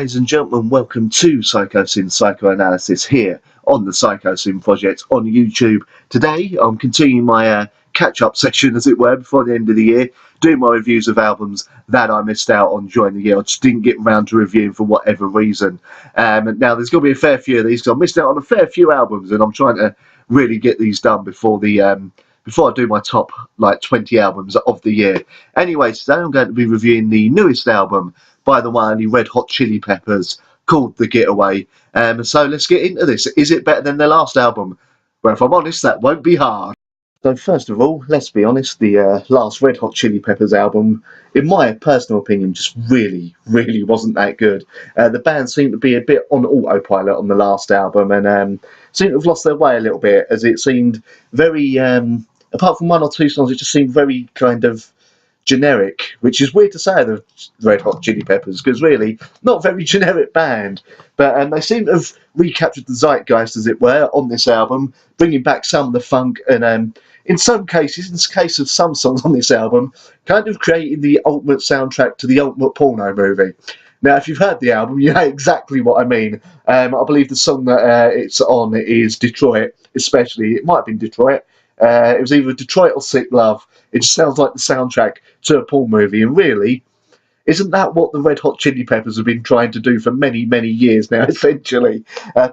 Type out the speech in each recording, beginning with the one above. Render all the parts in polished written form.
ladies and gentlemen, welcome to Psychosin Psychoanalysis here on the Psychosin project on YouTube. Today I'm continuing my catch-up section, as it were, before the end of the year, doing my reviews of albums that I missed out on during the year. I just didn't get around to reviewing for whatever reason. And now there's going to be a fair few of these because I missed out on a fair few albums, and I'm trying to really get these done before the before I do my top 20 albums of the year. Anyway, today I'm going to be reviewing the newest album by the one and only Red Hot Chilli Peppers, called The Getaway. So let's get into this. Is it better than their last album? Well, if I'm honest, that won't be hard. So first of all, let's be honest, the last Red Hot Chilli Peppers album, in my personal opinion, just really wasn't that good. The band seemed to be a bit on autopilot on the last album, and seemed to have lost their way a little bit, as it seemed very, apart from one or two songs, it just seemed very kind of generic, which is weird to say of the Red Hot Chili Peppers, because really, not a very generic band. But they seem to have recaptured the zeitgeist, as it were, on this album, bringing back some of the funk, and in some cases, in the case of some songs on this album, kind of creating the ultimate soundtrack to the ultimate porno movie. Now, if you've heard the album, you know exactly what I mean. I believe the song that it's on is Detroit, especially. It might have been Detroit. It was either Detroit or Sick Love. It just sounds like the soundtrack to a porn movie. And really, isn't that what the Red Hot Chili Peppers have been trying to do for many years now, essentially?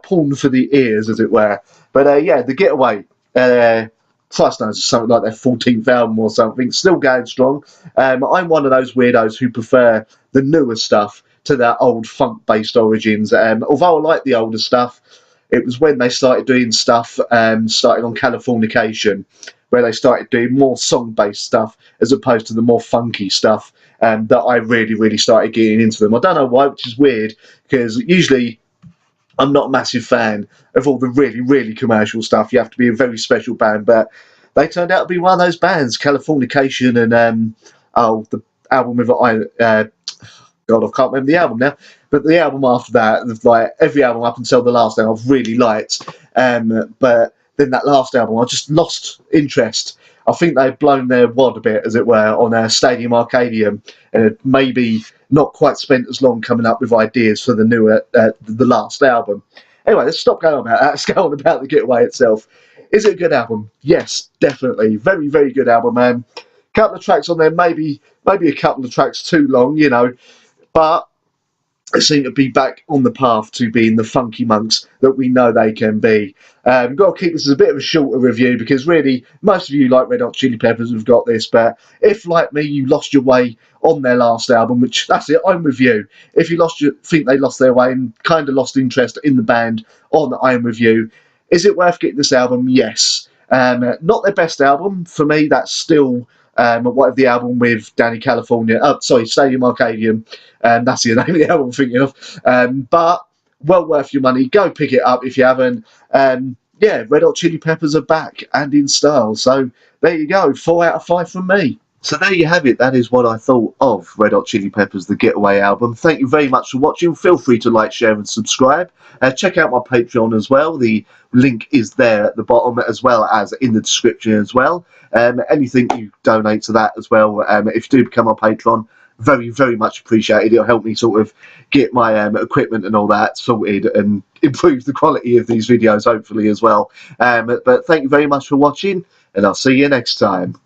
Porn for the ears, as it were. But yeah, The Getaway, Christ knows, something like their 14th album or something, still going strong. I'm one of those weirdos who prefer the newer stuff to their old funk-based origins. Although I like the older stuff, it was when they started doing stuff, starting on Californication, where they started doing more song-based stuff as opposed to the more funky stuff, that I really started getting into them. I don't know why, which is weird, because usually I'm not a massive fan of all the really commercial stuff. You have to be a very special band, but they turned out to be one of those bands, Californication, and the album with God, I can't remember the album now, but the album after that, like every album up until the last album, I've really liked. But then that last album, I just lost interest. I think they've blown their wad a bit, as it were, on Stadium Arcadium, and maybe not quite spent as long coming up with ideas for the newer, the last album. Anyway, let's stop going on about that. Let's go on about The Getaway itself. Is it a good album? Yes, definitely. Very good album, man. Couple of tracks on there, maybe a couple of tracks too long, you know, but they seem to be back on the path to being the funky monks that we know they can be. We've got to keep this as a bit of a shorter review, because really, most of you like Red Hot Chili Peppers have got this, but if, like me, you lost your way on their last album, which, that's it, I'm with you. If you think they lost their way and kind of lost interest in the band on I'm With You, is it worth getting this album? Yes. Not their best album. For me, that's still whatever the album with Danny California, Stadium Arcadium, that's the name of the album I'm thinking of. But well worth your money. Go pick it up if you haven't. Yeah, Red Hot Chili Peppers are back and in style. So there you go, 4 out of 5 from me. So there you have it. That is what I thought of Red Hot Chili Peppers' The Getaway album. Thank you very much for watching. Feel free to like, share and subscribe. Check out my Patreon as well. The link is there at the bottom, as well as in the description as well. Anything you donate to that as well, if you do become a patron, very much appreciated. It'll help me sort of get my equipment and all that sorted and improve the quality of these videos, hopefully, as well. But thank you very much for watching, and I'll see you next time.